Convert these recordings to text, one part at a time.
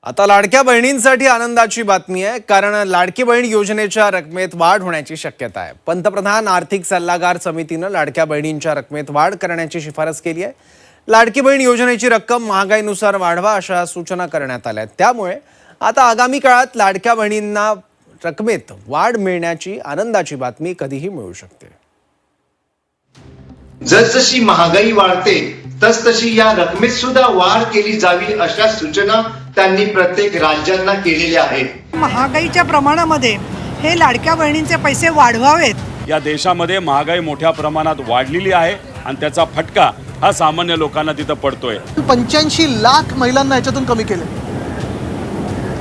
आता लाडक्या बहिणींसाठी आनंदाची बातमी आहे, कारण लाडकी बहीण योजनेच्या रकमेत वाढ होण्याची शक्यता आहे। पंतप्रधान आर्थिक सल्लागार समितीने लाडक्या बहिणींच्या रकमेत वाढ करण्याची शिफारस केली आहे। लाडकी बहीण योजनेची रक्कम महागाईनुसार वाढवा अशा सूचना करण्यात आल्या आहेत। त्यामुळे आता आगामी काळात लाडक्या बहिणींना रकमेत वाढ मिळण्याची आनंदाची बातमी कधीही मिळू शकते। जसजशी महागाई वाढते तसतशी या रकमेत सुद्धा वाढ केली जावी अशा सूचना त्यांनी प्रत्येक राज्यांना केलेल्या आहेत। महागाईच्या प्रमाणामध्ये हे लाडक्या बहिणींचे पैसे वाढवावेत। या देशामध्ये महागाई मोठ्या प्रमाणात वाढलेली आहे आणि त्याचा फटका हा सामान्य लोकांना तिथं पडतोय। 85 लाख महिलांना याच्यातून कमी केले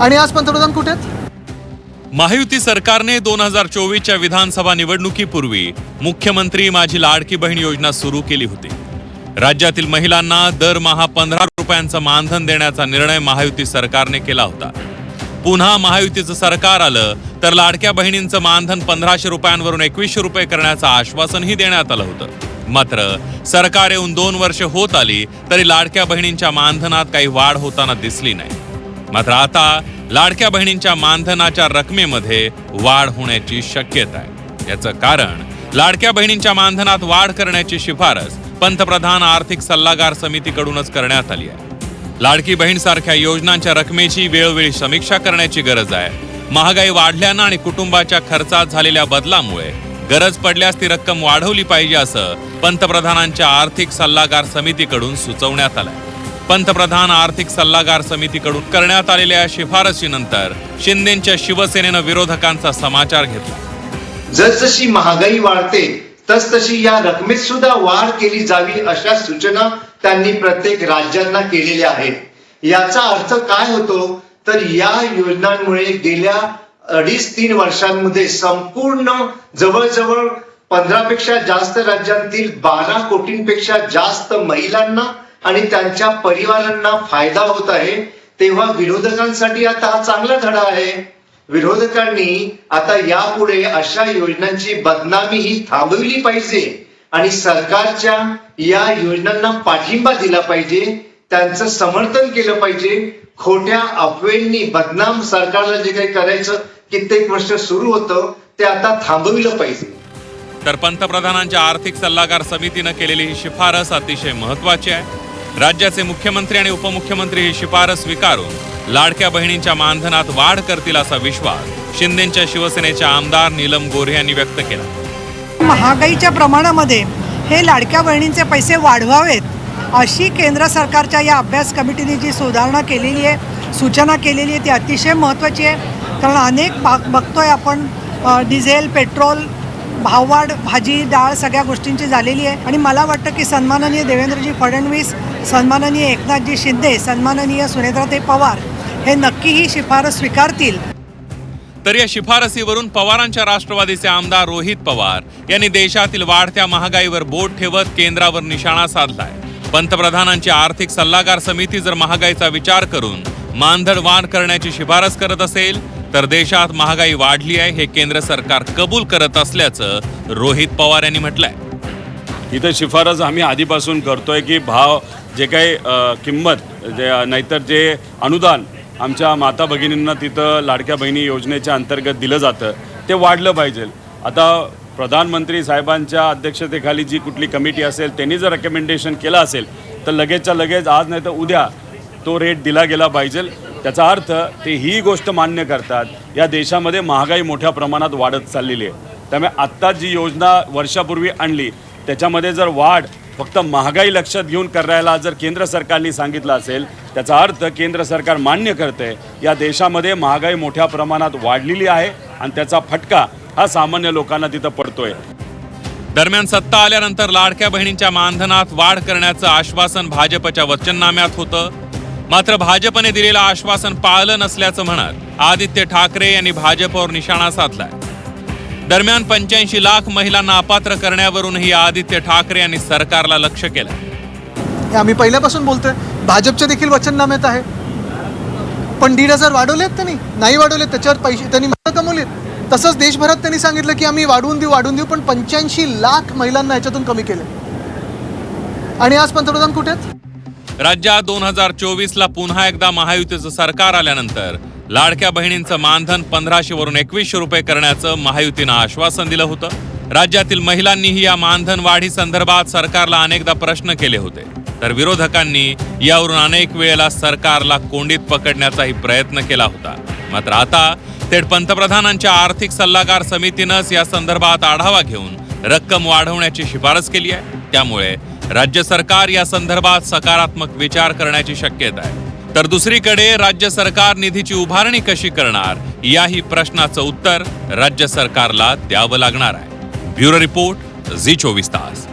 आणि आज पंतप्रधान कुठे आहेत? महायुती सरकारने 2024च्या विधानसभा निवडणुकीपूर्वी मुख्यमंत्री माझी लाडकी बहीण योजना सुरू केली होती। राज्यातील महिलांना दरमहा 15 रुपयांचं मानधन देण्याचा निर्णय महायुती सरकारने केला होता। पुन्हा महायुतीचं सरकार आलं तर लाडक्या बहिणींचं मानधन 1500 रुपयांवरून 2100 रुपये करण्याचं आश्वासनही देण्यात आलं होतं। मात्र सरकार येऊन 2 वर्ष होत आली तरी लाडक्या बहिणींच्या मानधनात काही वाढ होताना दिसली नाही। मात्र आता लाडक्या बहिणींच्या मानधनाच्या रकमेमध्ये वाढ होण्याची शक्यता आहे। याचं कारण लाडक्या बहिणींच्या मानधनात वाढ करण्याची शिफारस पंतप्रधान आर्थिक सल्लागार समितीकडूनच करण्यात आली आहे। लाडकी बहीण सारख्या योजनांच्या रकमेची वेळोवेळी समीक्षा करण्याची गरज आहे। महागाई वाढल्यानं आणि कुटुंबाच्या खर्चात झालेल्या बदलामुळे गरज पडल्यास ती रक्कम वाढवली पाहिजे असं पंतप्रधानांच्या आर्थिक सल्लागार समितीकडून सुचवण्यात आलंय। पंतप्रधान आर्थिक सल्लागार समितीकडून करण्यात आलेल्या शिफारशीनंतर शिंदेंच्या शिवसेनेनं विरोधकांचा समाचार घेतला। जसजशी महागाई वाढते तसतशी या रकमेत सुद्धा वाढ केली जावी अशा सूचना त्यांनी प्रत्येक राज्यांना केलेल्या आहेत। याचा अर्थ काय होतो तर या योजनांमुळे गेल्या 2.5-3 वर्षांमध्ये संपूर्ण जवळजवळ 15 पेक्षा जास्त राज्यांतील 12 कोटींपेक्षा जास्त महिलांना आणि त्यांच्या परिवारांना फायदा होत आहे। तेव्हा विरोधकांसाठी आता हा चांगला धडा आहे। विरोधकांनी आता यापुढे अशा योजनांची बदनामी ही थांबवली पाहिजे आणि सरकारच्या या योजनांना पाठिंबा दिला पाहिजे, त्यांचं समर्थन केलं पाहिजे। खोट्या अफवेंनी बदनाम सरकारला जे काही करायचं कित्येक वर्ष सुरू होतं ते आता थांबविलं पाहिजे। तर पंतप्रधानांच्या आर्थिक सल्लागार समितीनं केलेली ही शिफारस अतिशय महत्त्वाची आहे। राज्याचे मुख्यमंत्री आणि उपमुख्यमंत्री ही शिफारस स्वीकारून लाडक्या बहिणींच्या मानधनात वाढ करतील असा विश्वास शिंदेंच्या शिवसेनेच्या आमदार नीलम गोऱ्हे यांनी व्यक्त केला। महागाईच्या प्रमाणामध्ये हे लाडक्या बहिणींचे पैसे वाढवावेत अशी केंद्र सरकारच्या या अभ्यास कमिटीने जी सुधारणा केलेली आहे, सूचना केलेली आहे ती अतिशय महत्त्वाची आहे। कारण अनेक बघतोय आपण डिझेल, पेट्रोल भाववाढ, भाजी डाळ सगळ्या गोष्टींची झालेली आहे आणि मला वाटतं की सन्माननीय देवेंद्रजी फडणवीस, सन्माननीय एकनाथजी शिंदे, सन्माननीय सुनेत्राताई पवार हे नक्की ही शिफारस स्वीकारतील। तर या शिफारसीवरून पवारांच्या राष्ट्रवादीचे आमदार रोहित पवार यांनी देशातील वाढत्या महागाईवर बोट ठेवत केंद्रावर निशाणा साधलाय। पंतप्रधानांची आर्थिक सल्लागार समिती जर महागाईचा विचार करून मानधन वाढ करण्याची शिफारस करत असेल तर देशात महागाई वाढली आहे हे केंद्र सरकार कबूल करत असल्याचं रोहित पवार यांनी म्हटलंय। इथं शिफारस आम्ही आधीपासून करतोय की भाव जे काही किंमत नाहीतर जे अनुदान आमच्या माता भगिनींना तिथं लाडक्या बहिणी योजनेच्या अंतर्गत दिलं जातं ते वाढलं पाहिजे। आता प्रधानमंत्री साहेबांच्या अध्यक्षतेखाली जी कुठली कमिटी असेल त्यांनी जर रेकमेंडेशन केलं असेल तर लगेचच्या लगेच आज नाही तर उद्या तो रेट दिला गेला पाहिजे। त्याचा अर्थ ते ही गोष्ट मान्य करतात या देशामध्ये महागाई मोठ्या प्रमाणात वाढत चाललेली आहे। त्यामुळे आत्ता जी योजना वर्षापूर्वी आणली त्याच्यामध्ये जर वाढ फक्त महागाई लक्षात घेऊन करायला जर केंद्र सरकारने सांगितलं असेल त्याचा अर्थ केंद्र सरकार मान्य करते या देशामध्ये महागाई मोठ्या प्रमाणात वाढलेली आहे आणि त्याचा फटका हा सामान्य लोकांना तिथं पडतोय। दरम्यान सत्ता आल्यानंतर लाडक्या बहिणींच्या मानधनात वाढ करण्याचं आश्वासन भाजपच्या वचननाम्यात होतं। मात्र भाजपने दिलेलं आश्वासन पाळलं नसल्याचं म्हणत आदित्य ठाकरे यांनी भाजपवर निशाणा साधलाय। दरम्यान 85 लाख महिलांना अपात्र करण्यावरूनही आदित्य ठाकरे यांनी सरकारला लक्ष केलं। आम्ही पहिल्यापासून बोलतोय, भाजपच्या देखील वचननाम्यात आहे, पण 1,500 वाढवलेत त्यांनी नाही वाढवलेत, त्याच्यावर पैसे त्यांनी मतं कमवलेत। तसंच देशभरात त्यांनी सांगितलं की आम्ही वाढवून देऊ, पण 85 लाख महिलांना याच्यातून कमी केले आणि आज पंतप्रधान कुठे आहेत? राज्यात 2024ला पुन्हा एकदा महायुतीचं सरकार आल्यानंतर लाडक्या बहिणींचं मानधन 1500 वरून 2100 रुपये करण्याचं महायुतीनं आश्वासन दिलं होतं. राज्यातील महिलांनीही या मानधन वाढी संदर्भात सरकारला अनेकदा प्रश्न केले होते, तर विरोधकांनी यावरून अनेक वेळेला सरकारला कोंडीत पकडण्याचाही प्रयत्न केला होता. मात्र आता थेट पंतप्रधानांच्या आर्थिक सल्लागार समितीनंच या संदर्भात आढावा घेऊन रक्कम वाढवण्याची शिफारस केली आहे. त्यामुळे राज्य सरकार या संदर्भात सकारात्मक विचार करण्याची शक्यता आहे. तर दुसरीकडे राज्य सरकार निधीची उभारणी कशी करणार याही प्रश्नाचं उत्तर राज्य सरकारला द्यावं लागणार आहे. ब्युरो रिपोर्ट, झी 24 तास.